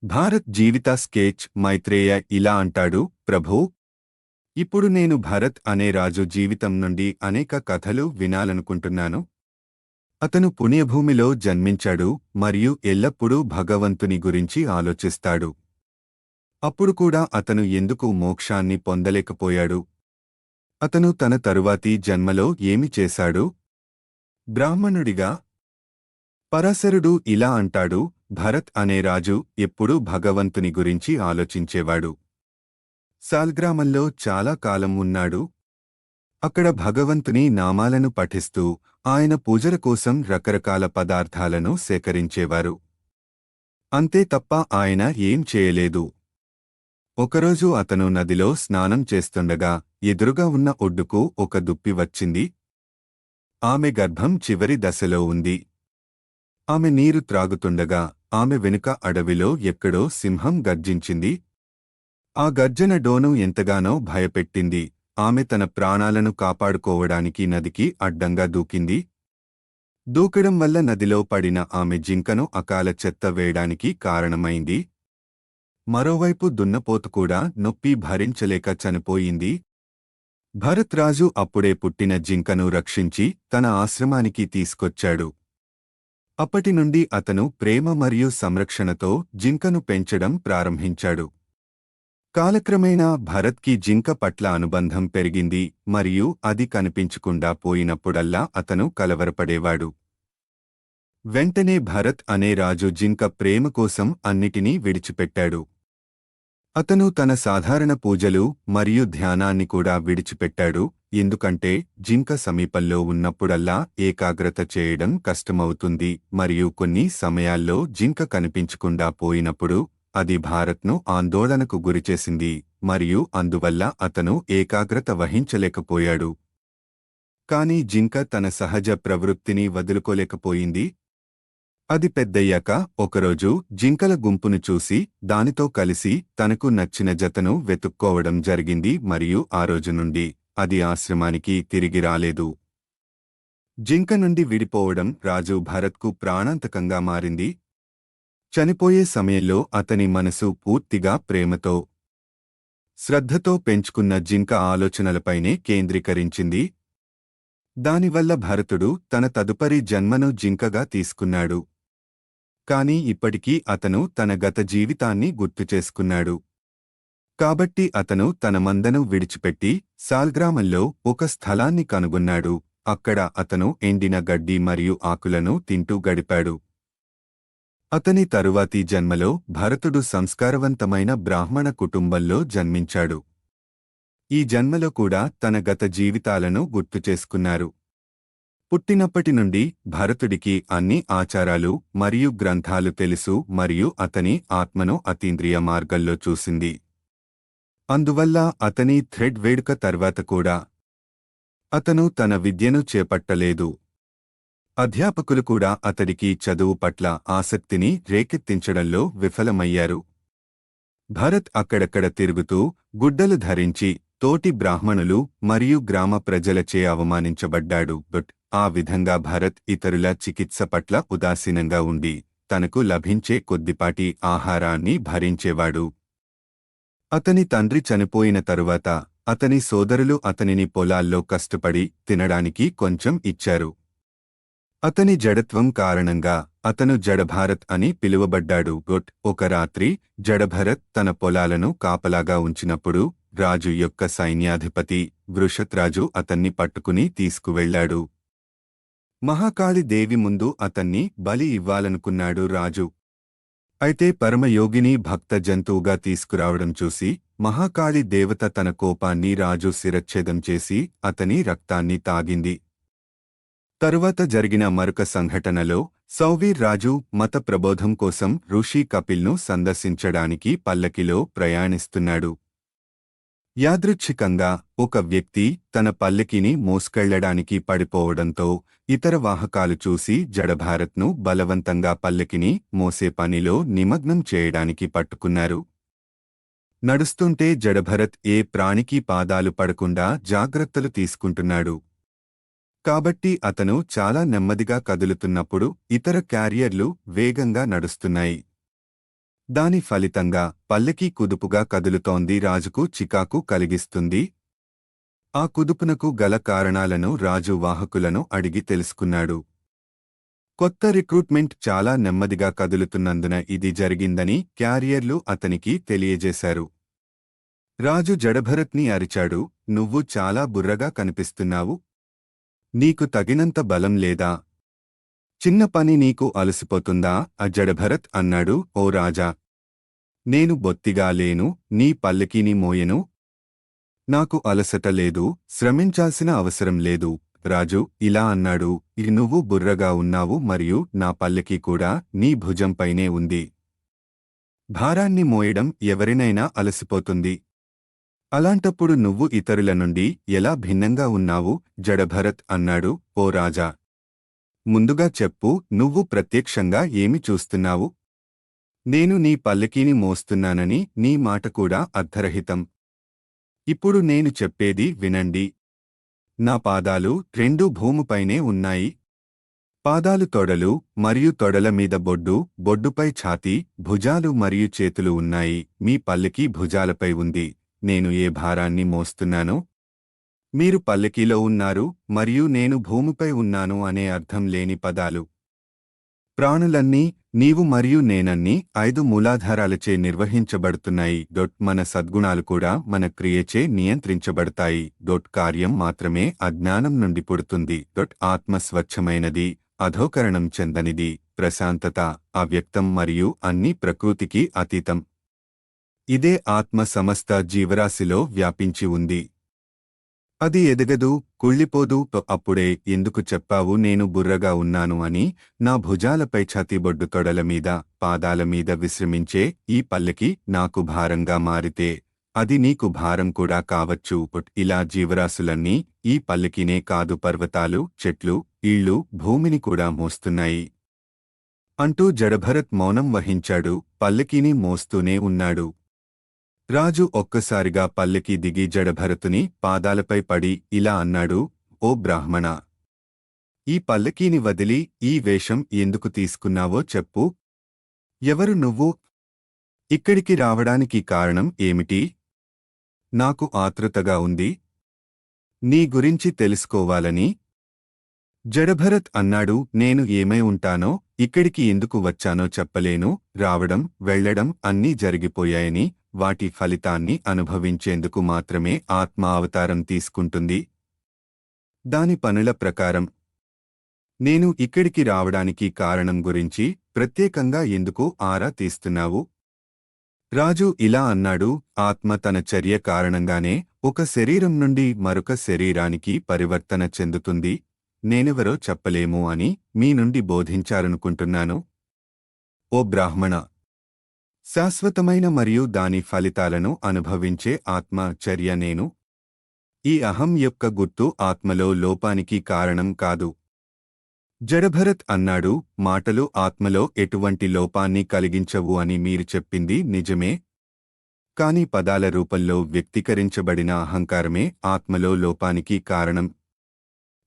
భారత్ జీవిత sketch Maitreya ఇలా అంటాడు, ప్రభూ, ఇప్పుడు నేను భరత్ అనే రాజు జీవితం నుండి అనేక కథలు వినాలనుకుంటున్నాను. అతను పుణ్యభూమిలో జన్మించాడు మరియు ఎల్లప్పుడూ భగవంతుని గురించి ఆలోచిస్తాడు. అప్పుడు కూడా అతను ఎందుకు మోక్షాన్ని పొందలేకపోయాడు? అతను తన తరువాతి జన్మలో ఏమి చేశాడు? బ్రాహ్మణుడిగా. పరాశరుడు ఇలా అంటాడు, భరత్ అనే రాజు ఎప్పుడూ భగవంతుని గురించి ఆలోచించేవాడు. సాల్గ్రామంలో చాలా కాలం ఉన్నాడు. అక్కడ భగవంతుని నామాలను పఠిస్తూ ఆయన పూజల కోసం రకరకాల పదార్థాలను సేకరించేవారు. అంతే తప్ప ఆయన ఏం చేయలేదు. ఒకరోజు అతను నదిలో స్నానం చేస్తుండగా ఎదురుగా ఉన్న ఒడ్డుకు ఒక దుప్పి వచ్చింది. ఆమె గర్భం చివరి దశలో ఉంది. ఆమె నీరు త్రాగుతుండగా ఆమె వెనుక అడవిలో ఎక్కడో సింహం గర్జించింది. ఆ గర్జన డోను ఎంతగానో భయపెట్టింది. ఆమె తన ప్రాణాలను కాపాడుకోవడానికి నదికి అడ్డంగా దూకింది. దూకడం వల్ల నదిలో పడిన ఆమె జింకను అకాల చెత్త వేయడానికి కారణమైంది. మరోవైపు దున్నపోతు కూడా నొప్పి భరించలేక చనిపోయింది. భరత్ రాజు అప్పుడే పుట్టిన జింకను రక్షించి తన ఆశ్రమానికి తీసుకొచ్చాడు. అప్పటినుండి అతను ప్రేమ మరియు సంరక్షణతో జింకను పెంచడం ప్రారంభించాడు. కాలక్రమేణా భరత్కి జింక పట్ల అనుబంధం పెరిగింది మరియు అది కనిపించకుండా పోయినప్పుడల్లా అతను కలవరపడేవాడు. వెంటనే భరత్ అనే రాజు జింక ప్రేమ కోసం అన్నిటినీ విడిచిపెట్టాడు. అతను తన సాధారణ పూజలు మరియు ధ్యానాన్ని కూడా విడిచిపెట్టాడు, ఎందుకంటే జింక సమీపంలో ఉన్నప్పుడల్లా ఏకాగ్రత చేయడం కష్టమవుతుంది మరియు కొన్ని సమయాల్లో జింక కనిపించకుండా పోయినప్పుడు అది భారత్ను ఆందోళనకు గురిచేసింది మరియు అందువల్ల అతను ఏకాగ్రత వహించలేకపోయాడు. కాని జింక తన సహజ ప్రవృత్తిని వదులుకోలేకపోయింది. అది పెద్దయ్యాక ఒకరోజు జింకల గుంపును చూసి దానితో కలిసి తనకు నచ్చిన జతను వెతుక్కోవడం జరిగింది మరియు ఆ రోజు నుండి అది ఆశ్రమానికి తిరిగి రాలేదు. జింక నుండి విడిపోవడం రాజు భరత్కు ప్రాణాంతకంగా మారింది. చనిపోయే సమయంలో అతని మనసు పూర్తిగా ప్రేమతో, శ్రద్ధతో పెంచుకున్న జింక ఆలోచనలపైనే కేంద్రీకరించింది. దానివల్ల భరతుడు తన తదుపరి జన్మను జింకగా తీసుకున్నాడు. కాని ఇప్పటికీ అతను తన గత జీవితాన్ని గుర్తుచేసుకున్నాడు. కాబట్టి అతను తన మందను విడిచిపెట్టి సాల్గ్రామంలో ఒక స్థలాన్ని కనుగొన్నాడు. అక్కడ అతను ఎండిన గడ్డి మరియు ఆకులను తింటూ గడిపాడు. అతని తరువాతి జన్మలో భరతుడు సంస్కారవంతమైన బ్రాహ్మణ కుటుంబంలో జన్మించాడు. ఈ జన్మలో కూడా తన గత జీవితాలను గుర్తుచేసుకున్నారు. పుట్టినప్పటి నుండి భరతుడికి అన్ని ఆచారాలు మరియు గ్రంథాలు తెలుసు మరియు అతని ఆత్మను అతీంద్రియ మార్గంలో చూసింది. అందువల్ల అతని థ్రెడ్ వేడుక తర్వాత కూడా అతను తన విద్యను చేపట్టలేదు. అధ్యాపకులు కూడా అతడికి చదువు పట్ల ఆసక్తిని రేకెత్తించడంలో విఫలమయ్యారు. భరత్ అక్కడక్కడ తిరుగుతూ గుడ్డలు ధరించి తోటి బ్రాహ్మణులు మరియు గ్రామ ప్రజలచే అవమానించబడ్డాడు. ఆ విధంగా భరత్ ఇతరుల చికిత్స పట్ల ఉదాసీనంగా ఉండి తనకు లభించే కొద్దిపాటి ఆహారాన్ని భరించేవాడు. అతని తండ్రి చనిపోయిన తరువాత అతని సోదరులు అతనిని పొలాల్లో కష్టపడి తినడానికి కొంచెం ఇచ్చారు. అతని జడత్వం కారణంగా అతను జడభారత్ అని పిలువబడ్డాడు. ఒక రాత్రి జడభరత్ తన పొలాలను కాపలాగా ఉంచినప్పుడు రాజు యొక్క సైన్యాధిపతి వృషత్రాజు అతన్ని పట్టుకుని తీసుకువెళ్లాడు. మహాకాళి దేవి ముందు అతన్ని బలి ఇవ్వాలనుకున్నాడు రాజు. అయితే పరమయోగిని భక్త జంతువుగా తీసుకురావడం చూసి మహాకాళి దేవత తన కోపాన్ని రాజు శిరచ్ఛేదం చేసి అతని రక్తాన్ని తాగింది. తరువాత జరిగిన మరొక సంఘటనలో సౌవీర్ రాజు మత ప్రబోధం కోసం ఋషి కపిల్ను సందర్శించడానికి పల్లకిలో ప్రయాణిస్తున్నాడు. యాదృచ్ఛికంగా ఒక వ్యక్తి తన పల్లకిని మోసుకెళ్లడానికి పడిపోవడంతో ఇతర వాహకాలు చూసి జడభారత్ను బలవంతంగా పల్లకిని మోసే పనిలో నిమగ్నం చేయడానికి పట్టుకున్నారు. నడుస్తుంటే జడభరత్ ఏ ప్రాణికి పాదాలు పడకుండా జాగ్రత్తలు తీసుకుంటున్నాడు. కాబట్టి అతను చాలా నెమ్మదిగా కదులుతున్నప్పుడు ఇతర క్యారియర్లు వేగంగా నడుస్తున్నాయి. దాని ఫలితంగా పల్లకీ కుదుపుగా కదులుతోంది. రాజుకు చికాకు కలిగిస్తుంది. ఆ కుదుపునకు గల కారణాలను రాజు వాహకులను అడిగి తెలుసుకున్నాడు. కొత్త రిక్రూట్మెంట్ చాలా నెమ్మదిగా కదులుతున్నందున ఇది జరిగిందని క్యారియర్లు అతనికి తెలియజేశారు. రాజు జడభరత్ని అరిచాడు, నువ్వు చాలా బుర్రగా కనిపిస్తున్నావు. నీకు తగినంత బలం లేదా? చిన్న పని నీకు అలసిపోతుందా? జడభరత్ అన్నాడు. ఓ రాజా! నేను బొత్తిగా లేను, నీ పల్లకీని మోయెను. నాకు అలసట లేదు, శ్రమించాల్సిన అవసరం లేదు. రాజు ఇలా అన్నాడు, నువ్వు బుర్రగా ఉన్నావు మరియు నా పల్లకీ కూడా నీ భుజంపైనే ఉంది. భారాన్ని మోయడం ఎవరినైనా అలసిపోతుంది. అలాంటప్పుడు నువ్వు ఇతరుల నుండి ఎలా భిన్నంగా ఉన్నావు? జడభరత్ అన్నాడు. ఓ రాజా! ముందుగా చెప్పు, నువ్వు ప్రత్యక్షంగా ఏమి చూస్తున్నావు? నేను నీ పల్లకీని మోస్తున్నానని నీ మాట కూడా అర్థరహితం. ఇప్పుడు నేను చెప్పేది వినండి. నా పాదాలు రెండూ భూమిపైనే ఉన్నాయి. పాదాలు తొడలు మరియు తొడల మీద బొడ్డు, బొడ్డుపై ఛాతీ, భుజాలు మరియు చేతులు ఉన్నాయి. మీ పల్లకీ భుజాలపై ఉంది. నేను ఏ భారాన్ని మోస్తున్నానో? మీరు పల్లకీలో ఉన్నారు మరియు నేను భూమిపై ఉన్నాను అనే అర్థం లేని పదాలు. ప్రాణులన్నీ, నీవు మరియు నేనన్నీ 5 మూలాధారాలచే నిర్వహించబడుతున్నాయి. మన సద్గుణాలు కూడా మన క్రియచే నియంత్రించబడతాయి. కార్యం మాత్రమే అజ్ఞానం నుండి పుడుతుంది. ఆత్మ స్వచ్ఛమైనది, అధోకరణం చెందనిది, ప్రశాంతత, అవ్యక్తం మరియు అన్ని ప్రకృతికి అతీతం. ఇదే ఆత్మ సమస్త జీవరాశిలో వ్యాపించి ఉంది. అది ఎదగదు, కుళ్ళిపోదు. అప్పుడే ఎందుకు చెప్పావు నేను బుర్రగా ఉన్నాను అని? నా భుజాలపై ఛాతీబొడ్డు తొడల మీద, పాదాల మీద విశ్రమించే ఈ పల్లకి నాకు భారంగా మారితే అది నీకు భారం కూడా కావచ్చు. ఇలా జీవరాశులన్నీ ఈ పల్లకినే కాదు, పర్వతాలు, చెట్లు, ఇళ్ళు, భూమిని కూడా మోస్తున్నాయి అంటూ జడభరత్ మౌనం వహించాడు. పల్లకీని మోస్తూనే ఉన్నాడు. రాజు ఒక్కసారిగా పల్లకి దిగి జడభరతుని పాదాలపై పడి ఇలా అన్నాడు, ఓ బ్రాహ్మణ! ఈ పల్లకీని వదిలి ఈ వేషం ఎందుకు తీసుకున్నావో చెప్పు. ఎవరు నువ్వు? ఇక్కడికి రావడానికి కారణం ఏమిటి? నాకు ఆతృతగా ఉంది. నీ గురించి తెలుసుకోవాలని. జడభరత్ అన్నాడు, నేను ఏమై ఉంటానో, ఇక్కడికి ఎందుకు వచ్చానో చెప్పలేను. రావడం, వెళ్లడం అన్నీ జరిగిపోయాయని, వాటి ఫలితాన్ని అనుభవించేందుకు మాత్రమే ఆత్మ అవతారం తీసుకుంటుంది. దాని పనుల ప్రకారం. నేను ఇక్కడికి రావడానికి కారణం గురించి ప్రత్యేకంగా ఎందుకు ఆరా తీస్తున్నావు? రాజు ఇలా అన్నాడు, ఆత్మ తన చర్య కారణంగానే ఒక శరీరం నుండి మరొక శరీరానికి పరివర్తన చెందుతుంది. నేనెవరో చెప్పలేము అని మీ నుండి బోధించాలనుకుంటున్నాను. ఓ బ్రాహ్మణ! శాశ్వతమైన మరియు దాని ఫలితాలను అనుభవించే ఆత్మ చర్య నేను. ఈ అహం యొక్క గుర్తు ఆత్మలో లోపానికి కారణం కాదు. జడభరత్ అన్నాడు, మాటలు ఆత్మలో ఎటువంటి లోపాన్ని కలిగించవు అని మీరు చెప్పింది నిజమే. కాని పదాల రూపంలో వ్యక్తీకరించబడిన అహంకారమే ఆత్మలో లోపానికి కారణం.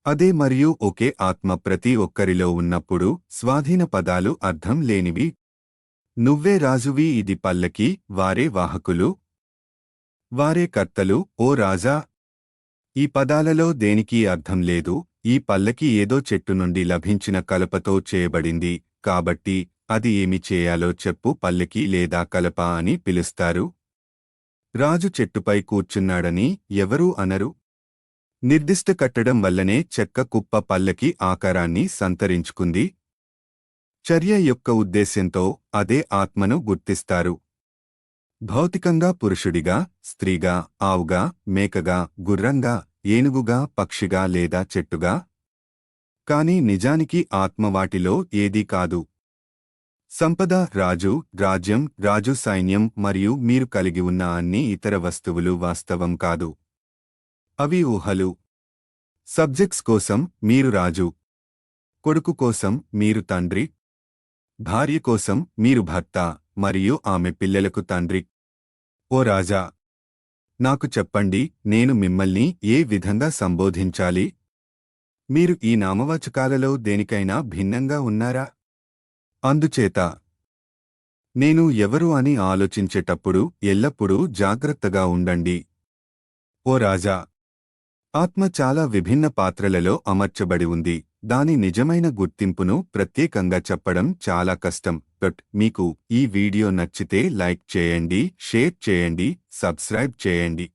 అదే మరియు ఒకే ఆత్మ ప్రతి ఒక్కరిలో ఉన్నప్పుడు స్వాధీన పదాలు అర్థం లేనివి. నువ్వే రాజువి, ఇది పల్లకి, వారే వాహకులు, వారే కర్తలు. ఓ రాజా! ఈ పదాలలో దేనికీ అర్థం లేదు. ఈ పల్లకి ఏదో చెట్టు నుండి లభించిన కలపతో చేయబడింది కాబట్టి అది ఏమి చేయాలో చెప్పు. పల్లకి లేదా కలప అని పిలుస్తారు. రాజు చెట్టుపై కూర్చున్నాడని ఎవరూ అనరు. నిర్దిష్ట కట్టడం వల్లనే చెక్క కుప్ప పల్లకి ఆకారాన్ని సంతరించుకుంది. చర్య యొక్క ఉద్దేశ్యంతో అదే ఆత్మను గుర్తిస్తారు. భౌతికంగా పురుషుడిగా, స్త్రీగా, ఆవుగా, మేకగా, గుర్రంగా, ఏనుగుగా, పక్షిగా లేదా చెట్టుగా. కాని నిజానికి ఆత్మ వాటిలో ఏదీ కాదు. సంపద, రాజు, రాజ్యం, రాజు సైన్యం మరియు మీరు కలిగి ఉన్న అన్ని ఇతర వస్తువులు వాస్తవం కాదు. అవి ఊహలు. సబ్జెక్ట్స్ కోసం మీరు రాజు, కొడుకు కోసం మీరు తండ్రి, భార్య కోసం మీరు భర్త మరియు ఆమె పిల్లలకు తండ్రి. ఓ రాజా! నాకు చెప్పండి, నేను మిమ్మల్ని ఏ విధంగా సంబోధించాలి? మీరు ఈ నామవాచకాలలో దేనికైనా భిన్నంగా ఉన్నారా? అందుచేత నేను ఎవరు అని ఆలోచించేటప్పుడు ఎల్లప్పుడూ జాగ్రత్తగా ఉండండి. ఓ రాజా! ఆత్మ చాలా విభిన్న పాత్రలలో అమర్చబడి ఉంది. దాని నిజమైన గుర్తింపును ప్రత్యేకంగా చెప్పడం చాలా కష్టం. బట్ మీకు ఈ వీడియో నచ్చితే లైక్ చేయండి, షేర్ చేయండి, సబ్స్క్రైబ్ చేయండి.